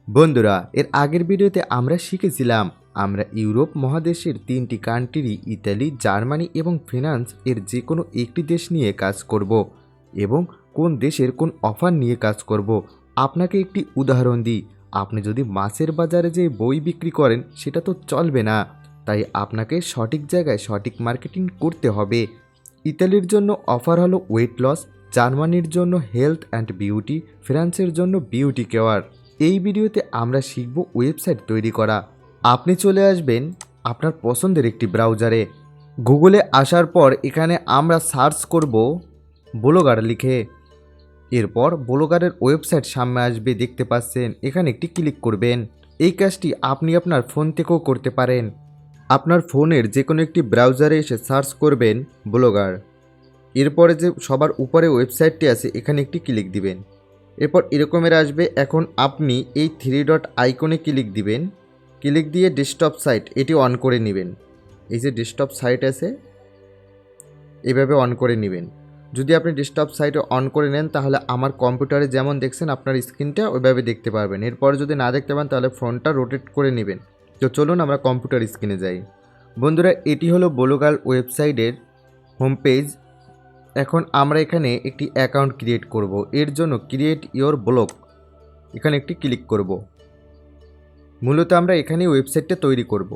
বন্ধুরা, এর আগের ভিডিওতে আমরা শিখেছিলাম আমরা ইউরোপ মহাদেশের 3টি কান্ট্রি ইতালি, জার্মানি এবং ফ্রান্স এর যে কোনো একটি দেশ নিয়ে কাজ করব এবং কোন দেশের কোন অফার নিয়ে কাজ করব। আপনাকে একটি উদাহরণ দিই, আপনি যদি মাছের বাজারে যে বই বিক্রি করেন সেটা তো চলবে না, তাই আপনাকে সঠিক জায়গায় সঠিক মার্কেটিং করতে হবে। ইতালির জন্য অফার হলো ওয়েট লস, জার্মানির জন্য হেলথ অ্যান্ড বিউটি, ফ্রান্সের জন্য বিউটি কেয়ার। এই ভিডিওতে আমরা শিখব ওয়েবসাইট তৈরি করা। আপনি চলে আসবেন আপনার পছন্দের একটি ব্রাউজারে। গুগলে আসার পর এখানে আমরা সার্চ করব ব্লগার লিখে। এরপর ব্লগারের ওয়েবসাইট সামনে আসবে, দেখতে পাচ্ছেন, এখানে একটি ক্লিক করবেন। এই কাজটি আপনি আপনার ফোন থেকেও করতে পারেন। আপনার ফোনের যে কোনো একটি ব্রাউজারে এসে সার্চ করবেন ব্লগার। এরপরে যে সবার উপরে ওয়েবসাইটটি আছে এখানে একটি ক্লিক দিবেন। এরপর এরকমের আসবে। এখন আপনি এই 3 ডট আইকনে ক্লিক দিবেন। ক্লিক দিয়ে ডেস্কটপ সাইট এটি অন করে নেবেন। এই যে ডেস্কটপ সাইট আছে এভাবে অন করে নেবেন। যদি আপনি ডেস্কটপ সাইটে অন করে নেন তাহলে আমার কম্পিউটারে যেমন দেখছেন আপনার স্ক্রিনটা ওইভাবে দেখতে পারবেন। এরপর যদি না দেখতে পান তাহলে ফোনটা রোটেট করে নেবেন। তো চলুন আমরা কম্পিউটার স্ক্রিনে যাই। বন্ধুরা, এটি হলো ব্লগার ওয়েবসাইটের হোম পেজ। এখন আমরা এখানে একটি অ্যাকাউন্ট ক্রিয়েট করব। এর জন্য ক্রিয়েট ইওর ব্লগ এখানে একটি ক্লিক করব। মূলত আমরা এখানে ওয়েবসাইটটা তৈরি করব।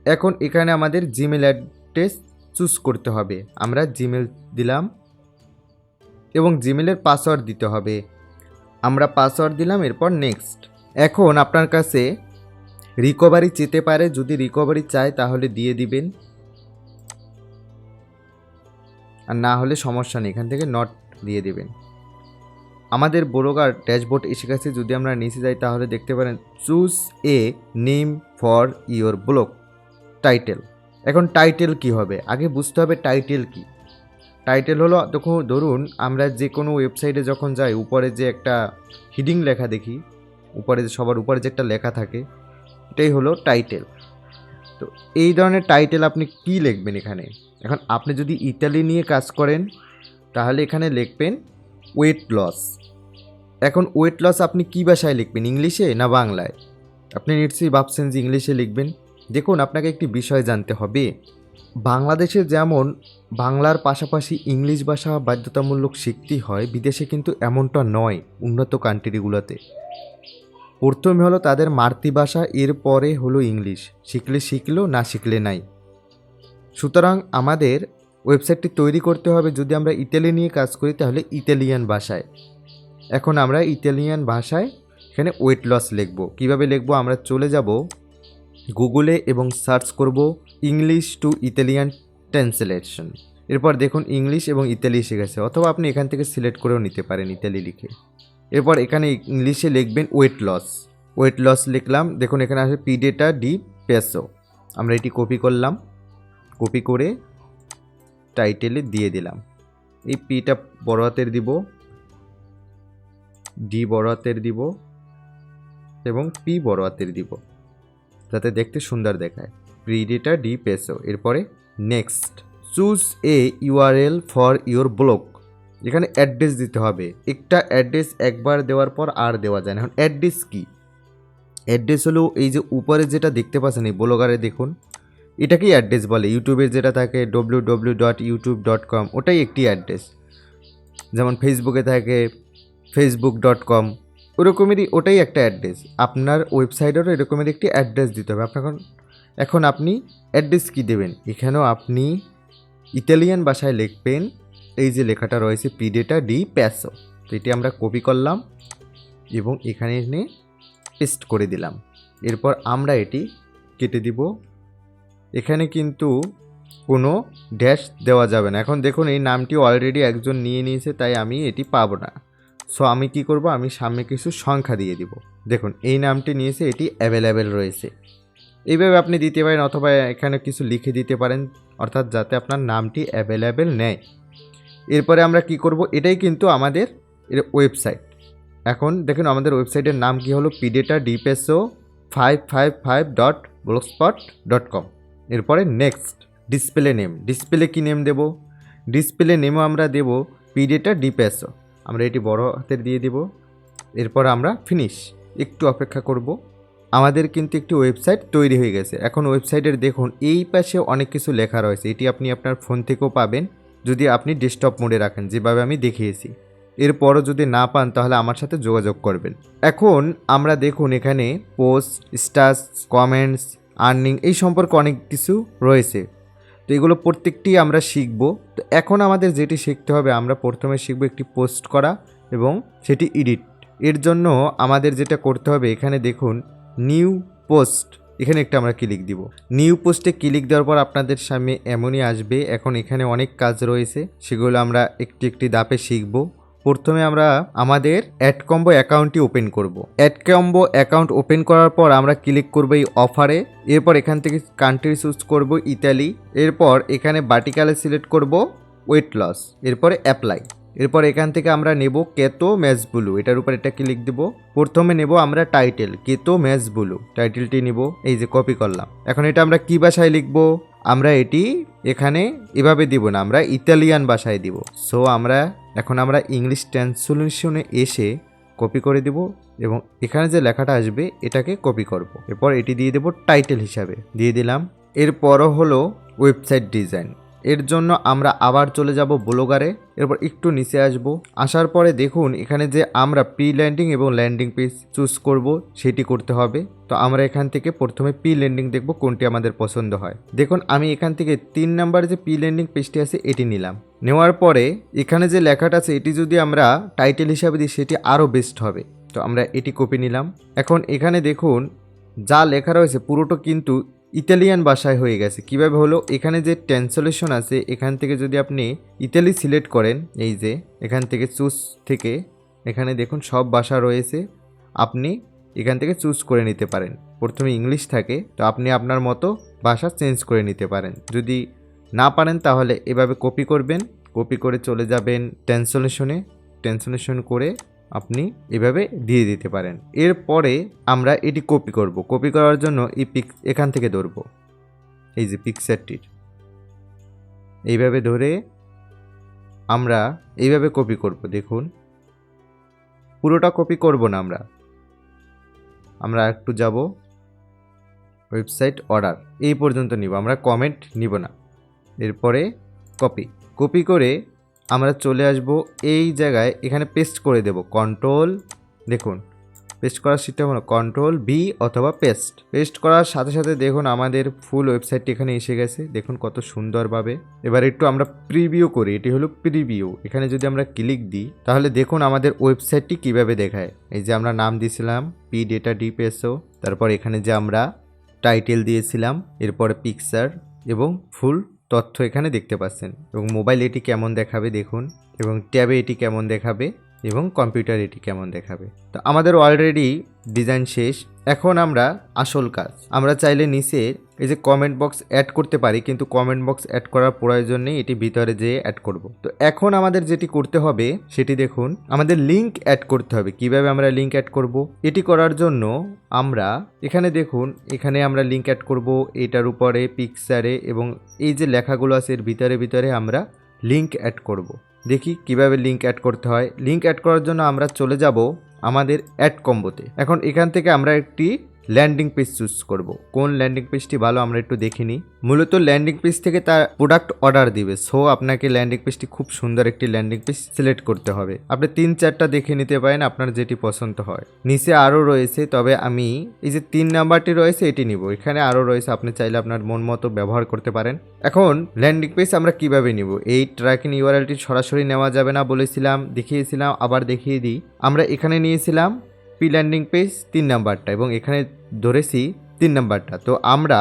এখন এখানে আমাদের জিমেল অ্যাড্রেস চুজ করতে হবে। আমরা জিমেল দিলাম এবং জিমেলের পাসওয়ার্ড দিতে হবে। আমরা পাসওয়ার্ড দিলাম, এরপর নেক্সট। এখন আপনার কাছে রিকভারি চেতে পারে, যদি রিকভারি চায় তাহলে দিয়ে দিবেন, আর না হলে সমস্যা নেই, এখান থেকে নট দিয়ে দিবেন। আমাদের ব্লগার ড্যাশবোর্ড এসে গেছে। যদি আমরা নিচে যাই তাহলে দেখতে পারেন choose a name for your blog title. এখন টাইটেল কি হবে আগে বুঝতে হবে। টাইটেল কি? টাইটেল হলো, দেখো ধরুন আমরা যে কোনো ওয়েবসাইটে যখন যাই উপরে যে একটা হিডিং লেখা দেখি, উপরে সবার উপরে যে একটা লেখা থাকে এটাই হলো টাইটেল। তো এই ধরনের টাইটেল আপনি কি লিখবেন এখানে। এখন আপনি যদি ইতালি নিয়ে কাজ করেন তাহলে এখানে লিখবেন ওয়েট লস। এখন ওয়েট লস আপনি কী ভাষায় লিখবেন, ইংলিশে না বাংলায়? আপনি নিশ্চয়ই ভাবছেন যে ইংলিশে লিখবেন। দেখুন, আপনাকে একটি বিষয় জানতে হবে। বাংলাদেশে যেমন বাংলার পাশাপাশি ইংলিশ ভাষা বাধ্যতামূলক শিখতেই হয়, বিদেশে কিন্তু এমনটা নয়। উন্নত কান্ট্রিগুলোতে প্রথমে হলো তাদের মাতৃভাষা, এরপরে হলো ইংলিশ। শিখলে শিখলো, না শিখলে নাই। সুতরাং আমাদের ওয়েবসাইটটি তৈরি করতে হবে, যদি আমরা ইতালি নিয়ে কাজ করি তাহলে ইতালিয়ান ভাষায়। এখন আমরা ইতালিয়ান ভাষায় এখানে ওয়েট লস লিখব। কীভাবে লিখব? আমরা চলে যাব গুগলে এবং সার্চ করব ইংলিশ টু ইতালিয়ান ট্রান্সলেশন। এরপর দেখুন ইংলিশ এবং ইতালি এসে গেছে, অথবা আপনি এখান থেকে সিলেক্ট করেও নিতে পারেন ইতালি লিখে। এরপর এখানে ইংলিশে লিখবেন ওয়েট লস। ওয়েট লস লিখলাম, দেখুন এখানে আসে পিডেটা ডি পেসো। আমরা এটি কপি করলাম, কপি করে টাইটেলে দিয়ে দিলাম। এই পিটা বড় হাতের দিব, ডি বড় হাতের দিব এবং পি বড় হাতের দিব, যাতে দেখতে সুন্দর দেখায়। প্রিডেটা ডি পেসো। এরপরে next. Choose a URL for your blog. এখানে অ্যাড্রেস দিতে হবে। একটা অ্যাড্রেস একবার দেওয়ার পর আর দেওয়া যায় না। এখন অ্যাড্রেস কি? অ্যাড্রেস হলো এই যে উপরে যেটা দেখতে পাচ্ছেন এই ব্লগারে, দেখুন এটাকেই অ্যাড্রেস বলে। ইউটিউবের যেটা থাকে www.youtube.com, ওটাই একটি অ্যাড্রেস। যেমন ফেসবুকে থাকে facebook.com, ওরকমেরই ওটাই একটা অ্যাড্রেস। আপনার ওয়েবসাইটেরও এরকমের একটি অ্যাড্রেস দিতে হবে। এখন আপনি অ্যাড্রেস কি দেবেন? এখানেও আপনি ইতালিয়ান ভাষায় লিখবেন। এই যে লেখাটা রয়েছে পিডেটা ডি প্যাসো, তো এটি আমরা কপি করলাম এবং এখানে এনে পেস্ট করে দিলাম। এরপর আমরা এটি কেটে দিব। এখানে কিন্তু কোনো ড্যাশ দেওয়া যাবে না। এখন দেখুন এই নামটি অলরেডি একজন নিয়ে নিয়েছে, তাই আমি এটি পাবো না। সো আমি কি করব, আমি সামনে কিছু সংখ্যা দিয়ে দিব। দেখুন এই নামটি নিয়েছে, এটি অ্যাভেলেবেল রয়েছে। এইভাবে আপনি দিতে পারেন, অথবা এখানে কিছু লিখে দিতে পারেন, অর্থাৎ যাতে আপনার নামটি অ্যাভেলেবেল নেয়। এরপরে আমরা কি করব, এটাই কিন্তু আমাদের ওয়েবসাইট। এখন দেখুন আমাদের ওয়েবসাইটের নাম কি হলো পিডেটা ডিপেসো 555.blogspot.com। এরপরে নেক্সট। Display name. ডিসপ্লে কি নেম দেব? ডিসপ্লে নেমও আমরা দেব পিডেটা ডিপেসো। আমরা এটি বড় হাতের দিয়ে দেব। এরপর আমরা ফিনিশ। একটু অপেক্ষা করব। আমাদের কিন্তু একটি ওয়েবসাইট তৈরি হয়ে গেছে। এখন ওয়েবসাইটের দেখুন এই পাশে অনেক কিছু লেখা রয়েছে, এটি আপনি আপনার ফোন থেকেও পাবেন যদি আপনি ডেস্কটপ মোডে রাখেন, যেভাবে আমি দেখিয়েছি। এরপরও যদি না পান তাহলে আমার সাথে যোগাযোগ করবেন। এখন আমরা দেখুন এখানে পোস্ট, স্ট্যাটাস, কমেন্টস, আর্নিং এই সম্পর্কে অনেক কিছু রয়েছে। তো এগুলো প্রত্যেকটি আমরা শিখব। তো এখন আমাদের যেটি শিখতে হবে, আমরা প্রথমে শিখব একটি পোস্ট করা এবং সেটি এডিট। এর জন্য আমাদের যেটা করতে হবে, এখানে দেখুন নিউ পোস্ট, এখানে একটা আমরা ক্লিক দিব। নিউ পোস্টে ক্লিক দেওয়ার পর আপনাদের সামনে এমনই আসবে। এখন এখানে অনেক কাজ রয়েছে, সেগুলো আমরা একটি একটি ধাপে শিখব। প্রথমে আমরা আমাদের অ্যাড কম্বো অ্যাকাউন্টটি ওপেন করব। অ্যাড কম্বো অ্যাকাউন্ট ওপেন করার পর আমরা ক্লিক করব এই অফারে। এরপর এখান থেকে কান্ট্রি চুজ করব ইতালি। এরপর এখানে ভার্টিকালে সিলেক্ট করব ওয়েট লস, এরপরে অ্যাপ্লাই। এরপর এখান থেকে আমরা নেব কেতো ম্যাচ ব্লু, এটার উপর এটা ক্লিক দিব। প্রথমে নেব আমরা টাইটেল কেতো ম্যাচ ব্লু, টাইটেলটি নিব, এই যে কপি করলাম। এখন এটা আমরা কি ভাষায় লিখব, আমরা এটি এখানে এভাবে দিব না, আমরা ইতালিয়ান ভাষায় দিব। সো এখন আমরা ইংলিশ ট্রান্সলেশনে এসে কপি করে দিব এবং এখানে যে লেখাটা আসবে এটাকে কপি করব। এরপর এটি দিয়ে দেব টাইটেল হিসাবে, দিয়ে দিলাম। এরপরও হলো ওয়েবসাইট ডিজাইন। এর জন্য আমরা আবার চলে যাব ব্লগারে। এরপর একটু নিচে আসব, আসার পরে দেখুন এখানে যে আমরা প্রি ল্যান্ডিং এবং ল্যান্ডিং পেজ চুজ করব সেটি করতে হবে। তো আমরা এখান থেকে প্রথমে প্রি ল্যান্ডিং দেখব কোনটি আমাদের পছন্দ হয়। দেখুন আমি এখান থেকে 3 নাম্বার যে প্রি ল্যান্ডিং পেজটি আছে এটি নিলাম। নেওয়ার পরে এখানে যে লেখাটা আছে এটি যদি আমরা টাইটেল হিসাবে দিই সেটি আরও বেস্ট হবে। তো আমরা এটি কপি নিলাম। এখন এখানে দেখুন যা লেখা রয়েছে পুরোটা কিন্তু ইতালিয়ান ভাষায় হয়ে গেছে। কিভাবে হলো, এখানে যে ট্রান্সলেশন আছে এখান থেকে যদি আপনি ইতালি সিলেক্ট করেন, এই যে এখান থেকে চুজ থেকে এখানে দেখুন সব ভাষা রয়েছে, আপনি এখান থেকে চুজ করে নিতে পারেন। প্রথমে ইংলিশ থাকে, তো আপনি আপনার মতো ভাষা চেঞ্জ করে নিতে পারেন। যদি না পারেন তাহলে এভাবে কপি করবেন, কপি করে চলে যাবেন ট্রান্সলেশন করে আপনি এভাবে দিয়ে দিতে পারেন। এরপরে আমরা এটি কপি করব। কপি করার জন্য এই এখান থেকে ধরব, এই যে পিকচারটির এইভাবে ধরে আমরা এইভাবে কপি করব। দেখুন পুরোটা কপি করব না, আমরা একটু যাব ওয়েবসাইট অর্ডার, এই পর্যন্ত নিব, আমরা কমেন্ট নিব না। এরপরে কপি করে আমরা চলে আসব এই জায়গায়, এখানে পেস্ট করে দেব কন্ট্রোল। দেখুন পেস্ট করার সিস্টেম হলো কন্ট্রোল ভি অথবা পেস্ট করার সাথে সাথে দেখুন আমাদের ফুল ওয়েবসাইটটি এখানে এসে গেছে। দেখুন কত সুন্দরভাবে। এবার একটু আমরা প্রিভিউ করি, এটি হলো প্রিভিউ। এখানে যদি আমরা ক্লিক দিই তাহলে দেখুন আমাদের ওয়েবসাইটটি কিভাবে দেখায়। এই যে আমরা নাম দিয়েছিলাম পি ডেটা ডিপিএসও, তারপর এখানে যে আমরা টাইটেল দিয়েছিলাম, এরপরে পিকচার এবং ফুল তথ্য এখানে দেখতে পাচ্ছেন। এবং মোবাইল এটি কেমন দেখাবে দেখুন, এবং ট্যাবে এটি কেমন দেখাবে, এবং কম্পিউটার এটি কেমন দেখাবে। তো আমাদের অলরেডি ডিজাইন শেষ। এখন আমরা আসল কাজ, আমরা চাইলে নিচে এই যে কমেন্ট বক্স অ্যাড করতে পারি, কিন্তু কমেন্ট বক্স অ্যাড করার প্রয়োজন নেই, এটি ভিতরে যেয়ে অ্যাড করব। তো এখন আমাদের যেটি করতে হবে সেটি দেখুন, আমাদের লিঙ্ক অ্যাড করতে হবে। কিভাবে আমরা লিঙ্ক অ্যাড করব, এটি করার জন্য আমরা এখানে দেখুন, এখানে আমরা লিঙ্ক অ্যাড করব এটার উপরে পিকচারে, এবং এই যে লেখাগুলো আছে এর ভিতরে আমরা লিঙ্ক অ্যাড করব। দেখি কিভাবে লিঙ্ক অ্যাড করতে হয়। লিঙ্ক অ্যাড করার জন্য আমরা চলে যাব আমাদের অ্যাড কম্বোতে। এখন এখান থেকে আমরা একটি ল্যান্ডিং পেজ চুজ করব। কোন ল্যান্ডিং পেজটি ভালো আমরা একটু দেখিনি। মূলত ল্যান্ডিং পেজ থেকে তার প্রোডাক্ট অর্ডার দিবে, সো আপনাকে ল্যান্ডিং পেজটি খুব সুন্দর একটি ল্যান্ডিং পেজ সিলেক্ট করতে হবে। আপনি 3-4টা দেখে নিতে পারেন আপনার যেটি পছন্দ হয়। নিচে আরও রয়েছে, তবে আমি এই যে 3 নাম্বারটি রয়েছে এটি নিব। এখানে আরও রয়েছে, আপনি চাইলে আপনার মন মতো ব্যবহার করতে পারেন। এখন ল্যান্ডিং পেজ আমরা কিভাবে নিব, এই ট্র্যাকিং ইউআরএলটি সরাসরি নেওয়া যাবে না বলেছিলাম, দেখিয়েছিলাম, আবার দেখিয়ে দিই। আমরা এখানে নিয়েছিলাম প্রি ল্যান্ডিং পেজ 3 নাম্বারটা, এবং এখানে ধরেছি 3 নাম্বারটা। তো আমরা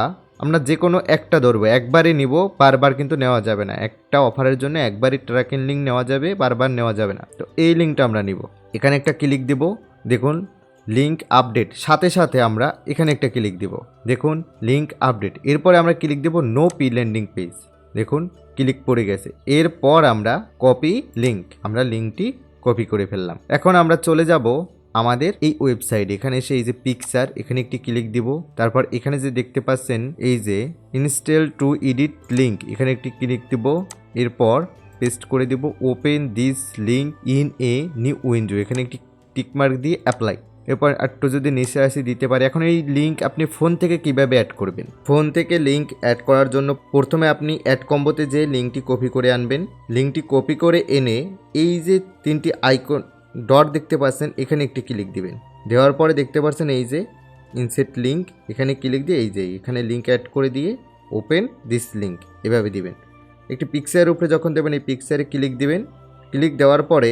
যে কোনো একটা ধরবো, একবারই নিব, বারবার কিন্তু নেওয়া যাবে না। একটা অফারের জন্য একবারই ট্র্যাকিং লিঙ্ক নেওয়া যাবে, বারবার নেওয়া যাবে না। তো এই লিঙ্কটা আমরা নিব, এখানে একটা ক্লিক দিব। দেখুন লিঙ্ক আপডেট, সাথে সাথে আমরা এখানে একটা ক্লিক দিব। দেখুন লিঙ্ক আপডেট, এরপরে আমরা ক্লিক দেব নো প্রি ল্যান্ডিং পেজ। দেখুন ক্লিক পড়ে গেছে। এরপর আমরা কপি লিঙ্ক, আমরা লিঙ্কটি কপি করে ফেললাম। এখন আমরা চলে যাব আমাদের এই ওয়েবসাইট, এখানে এসে এই যে পিকচার, এখানে একটি ক্লিক দিব। তারপর এখানে যে দেখতে পাচ্ছেন এই যে ইনস্টল টু এডিট লিঙ্ক, এখানে একটি ক্লিক দিব। এরপর পেস্ট করে দিব open this link in a new window, এখানে একটি টিকমার্ক দিয়ে অ্যাপ্লাই। এরপর একটু যদি নিচে আসি দিতে পারি। এখন এই লিঙ্ক আপনি ফোন থেকে কিভাবে অ্যাড করবেন? ফোন থেকে লিঙ্ক অ্যাড করার জন্য প্রথমে আপনি অ্যাড কম্বোতে যে লিঙ্কটি কপি করে আনবেন। লিঙ্কটি কপি করে এনে এই যে 3টি আইকন ডট দেখতে পাচ্ছেন এখানে একটি ক্লিক দিবেন। দেওয়ার পরে দেখতে পাচ্ছেন এই যে ইনসেট লিঙ্ক, এখানে ক্লিক দিয়ে এই যে এখানে লিঙ্ক অ্যাড করে দিয়ে ওপেন দিস লিঙ্ক এভাবে দিবেন। একটি পিকচারের উপরে যখন দেবেন এই পিকচারে ক্লিক দিবেন। ক্লিক দেওয়ার পরে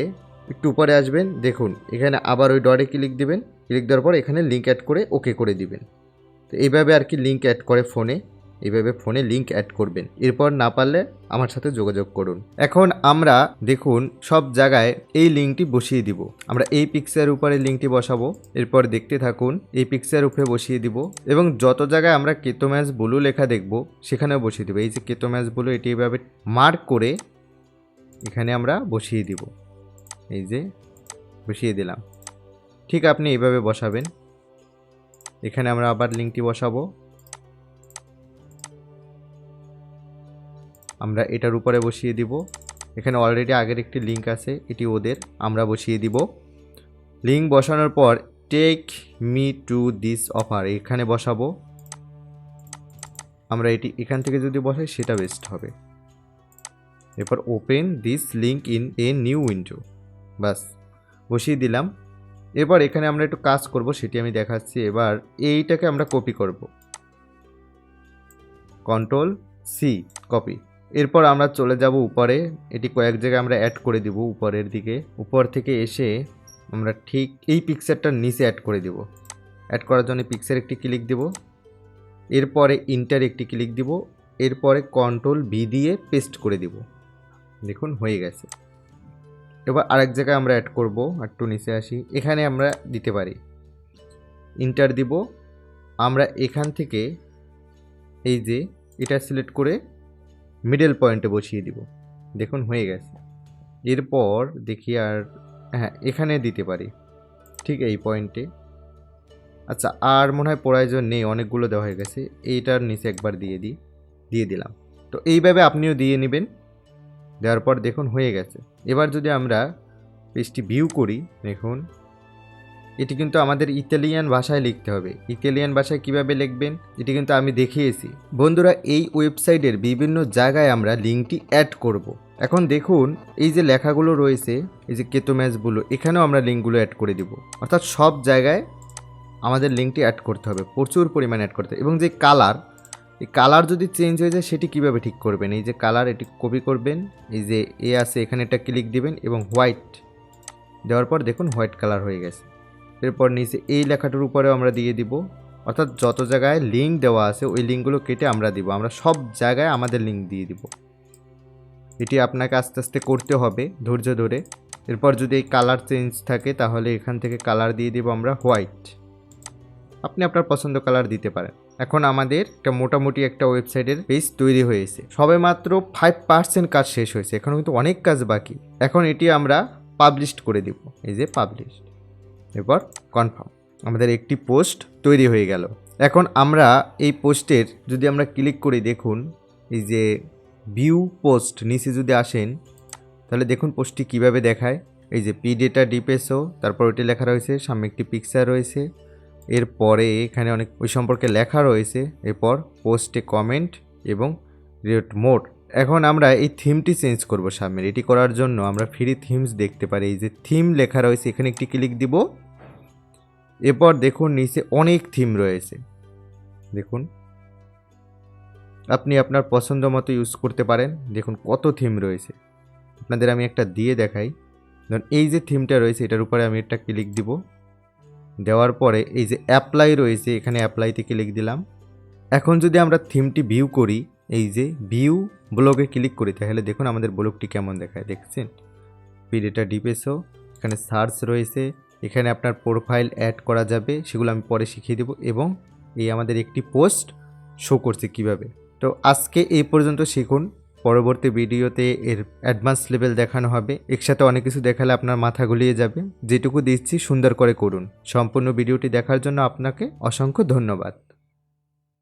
একটু উপরে আসবেন, দেখুন এখানে আবার ওই ডটে ক্লিক দিবেন। ক্লিক দেওয়ার পর এখানে লিঙ্ক অ্যাড করে ওকে করে দিবেন। তো এইভাবে আর কি লিঙ্ক অ্যাড করে ফোনে, এইভাবে ফোনে লিঙ্ক অ্যাড করবেন। এরপর না পারলে আমার সাথে যোগাযোগ করুন। এখন আমরা দেখুন সব জায়গায় এই লিঙ্কটি বসিয়ে দিব। আমরা এই পিকচারের উপরে লিঙ্কটি বসাবো। এরপর দেখতে থাকুন, এই পিকচারের উপরে বসিয়ে দিব এবং যত জায়গায় আমরা কেতো ম্যাচ ব্লু লেখা দেখব সেখানেও বসিয়ে দিব। এই যে কেতো ম্যাচ ব্লু এটি এইভাবে মার্ক করে এখানে আমরা বসিয়ে দিব। এই যে বসিয়ে দিলাম। ঠিক আপনি এইভাবে বসাবেন। এখানে আমরা আবার লিঙ্কটি বসাবো। আমরা এটার উপরে বসিয়ে দিব। এখানে অলরেডি আগের একটি লিঙ্ক আছে, এটি ওদের, আমরা বসিয়ে দিব। লিঙ্ক বসানোর পর take me to this offer এখানে বসাবো। আমরা এটি এখান থেকে যদি বসাই সেটা বেস্ট হবে। এরপর open this link in a new window, বাস বসিয়ে দিলাম। এবার এখানে আমরা একটু কাজ করব, সেটি আমি দেখাচ্ছি। এবার এইটাকে আমরা কপি করব, Ctrl+C কপি। এরপর আমরা চলে যাব উপরে, এটি কয়েক জায়গায় আমরা অ্যাড করে দিব উপরের দিকে। উপর থেকে এসে আমরা ঠিক এই পিকচারটার নিচে অ্যাড করে দিব। অ্যাড করার জন্য পিকচার একটি ক্লিক দিব, এরপরে ইন্টার একটি ক্লিক দিব, এরপরে Ctrl+V দিয়ে পেস্ট করে দিব। দেখুন হয়ে গেছে। এবার আরেক জায়গায় আমরা অ্যাড করব, একটু নিচে আসি, এখানে আমরা দিতে পারি, ইন্টার দিব। আমরা এখান থেকে এই যে এটা সিলেক্ট করে মিডল পয়েন্টে বসিয়ে দিব। দেখুন হয়ে গেছে। এরপর দেখি আর হ্যাঁ এখানে দিতে পারি ঠিক এই পয়েন্টে। আচ্ছা আর মনে হয় প্রয়োজন নেই, অনেকগুলো দেওয়া হয়ে গেছে। এইটার নিচে একবার দিয়ে দিলাম। তো এইভাবে আপনিও দিয়ে নেবেন। দেওয়ার পর দেখুন হয়ে গেছে। এবার যদি আমরা পেজটি ভিউ করি, দেখুন এটি কিন্তু আমাদের ইতালিয়ান ভাষায় লিখতে হবে। ইতালিয়ান ভাষায় কিভাবে লিখবেন এটি কিন্তু আমি দেখিয়েছি। বন্ধুরা এই ওয়েবসাইটের বিভিন্ন জায়গায় আমরা লিঙ্কটি অ্যাড করব। এখন দেখুন এই যে লেখাগুলো রয়েছে, এই যে কেতো ম্যাচগুলো, এখানেও আমরা লিঙ্কগুলো অ্যাড করে দিব। অর্থাৎ সব জায়গায় আমাদের লিঙ্কটি অ্যাড করতে হবে, প্রচুর পরিমাণে অ্যাড করতে হবে। এবং যে কালার, এই কালার যদি চেঞ্জ হয়ে যায় সেটি কিভাবে ঠিক করবেন, এই যে কালার এটি কপি করবেন, এই যে এ আছে এখানে একটা ক্লিক দিবেন এবং হোয়াইট দেওয়ার পর দেখুন হোয়াইট কালার হয়ে গেছে। এরপর নিচে এই লেখাটার উপরেও আমরা দিয়ে দিব। অর্থাৎ যত জায়গায় লিঙ্ক দেওয়া আছে ওই লিঙ্কগুলো কেটে আমরা দিব। আমরা সব জায়গায় আমাদের লিঙ্ক দিয়ে দিব। এটি আপনাকে আস্তে আস্তে করতে হবে ধৈর্য ধরে। এরপর যদি এই কালার চেঞ্জ থাকে তাহলে এখান থেকে কালার দিয়ে দিব আমরা হোয়াইট। আপনি আপনার পছন্দ কালার দিতে পারেন। এখন আমাদের একটা মোটামুটি একটা ওয়েবসাইটের পেজ তৈরি হয়েছে। সবে মাত্র 5% কাজ শেষ হয়েছে, এখনও কিন্তু অনেক কাজ বাকি। এখন এটি আমরা পাবলিশ করে দিব, এই যে পাবলিশ। এরপর কনফার্ম, আমাদের একটি পোস্ট তৈরি হয়ে গেল। এখন আমরা এই পোস্টের যদি আমরা ক্লিক করি, দেখুন এই যে ভিউ পোস্ট নিচে যদি আসেন তাহলে দেখুন পোস্টটি কিভাবে দেখায়। এই যে পি ডেটা ডিপেসও, তারপর ওইটি লেখা রয়েছে, সামনে একটি পিকচার রয়েছে, এরপরে এখানে অনেক ওই সম্পর্কে লেখা রয়েছে, এরপর পোস্টে কমেন্ট এবং রেট মোড। এখন আমরা এই থিমটি চেঞ্জ করব সামনে। এটি করার জন্য আমরা ফ্রি থিমস দেখতে পারি, এই যে থিম লেখা রয়েছে এখানে একটি ক্লিক দিব। এরপর দেখুন নিচে অনেক থিম রয়েছে, দেখুন আপনি আপনার পছন্দ মতো ইউজ করতে পারেন। দেখুন কত থিম রয়েছে, আপনাদের আমি একটা দিয়ে দেখাই। ধরুন এই যে থিমটা রয়েছে এটার উপরে আমি একটা ক্লিক দিব। দেওয়ার পরে এই যে অ্যাপ্লাই রয়েছে এখানে অ্যাপ্লাইতে ক্লিক দিলাম। এখন যদি আমরা থিমটি ভিউ করি, এই যে ভিউ ব্লগে ক্লিক করি, তাহলে দেখুন আমাদের ব্লগটি কেমন দেখায়, দেখছেন পিডেটা ডিপেসও। এখানে সার্চ রয়েছে, এখানে আপনার প্রোফাইল অ্যাড করা যাবে, সেগুলো আমি পরে শিখিয়ে দেবো। এবং এই আমাদের একটি পোস্ট শো করছে কিভাবে। তো আজকে এই পর্যন্ত শিখুন, পরবর্তী ভিডিওতে এর অ্যাডভান্স লেভেল দেখানো হবে। একসাথে অনেক কিছু দেখালে আপনার মাথা গুলিয়ে যাবে। যেটুকু দিচ্ছি সুন্দর করে করুন। সম্পূর্ণ ভিডিওটি দেখার জন্য আপনাকে অসংখ্য ধন্যবাদ।